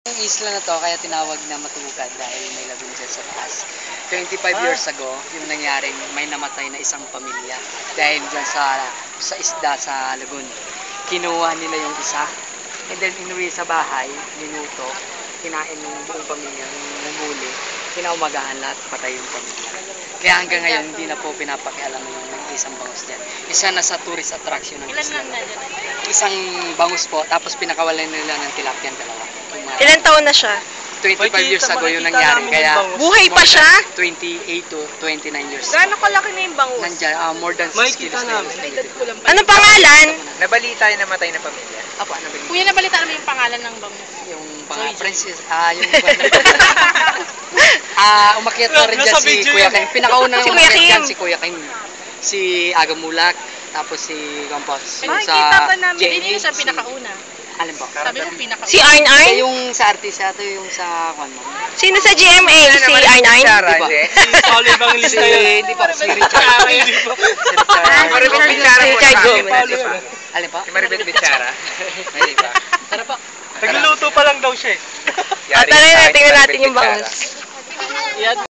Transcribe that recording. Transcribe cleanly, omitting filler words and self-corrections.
Yung isla na to, kaya tinawag na Matugad dahil may lagoon dyan sa taas. 25 years ago, yung nangyaring may namatay na isang pamilya dahil dyan sa isda sa lagoon. Kinuha nila yung isa, and then inuwi sa bahay, minuto, kinain ng buong pamilya, ng huli, kinaumagahan lahat, patay yung pamilya. Kaya hanggang ngayon, hindi na po pinapakialam yung isang bangus dyan. Isa na sa tourist attraction ng isla. Isang bangus po, tapos pinakawalan nila ng tilapia, dalawa. Ilan taon na siya? 25 years ago yung nangyari, kaya buhay pa siya? 28 to 29 years. Gaano kalaki na yung bangus? Nandiyan, more than 6 kilos na yun. Anong pangalan? Nabalita yung namatay na pamilya. Apo, nabalita. Kuya, nabalita naman yung pangalan ng bangus. Yung pangalan, Princess, yung umakyat na rin dyan si Kuya Kim. Pinakauna na umakyat dyan si Kuya Kim. Si Agamulak, tapos si Campos. Makikita ba namin? Hindi yun siya pinakauna. Alin po? Sabi mo pinakauna. Si Arn Arn? Yung sa artista, ito yung sa kwan mo. Sino sa GMA? Si Arn Arn? Diba? Si Paulo Evangelista yun. Hindi pa, si Richard. Maribel Bichara po. Richard Gomez. Alin po? Si Maribel Bichara. Hindi ba? Tara po. Nagluluto pa lang daw siya eh. Tara na, tingnan natin yung bangus.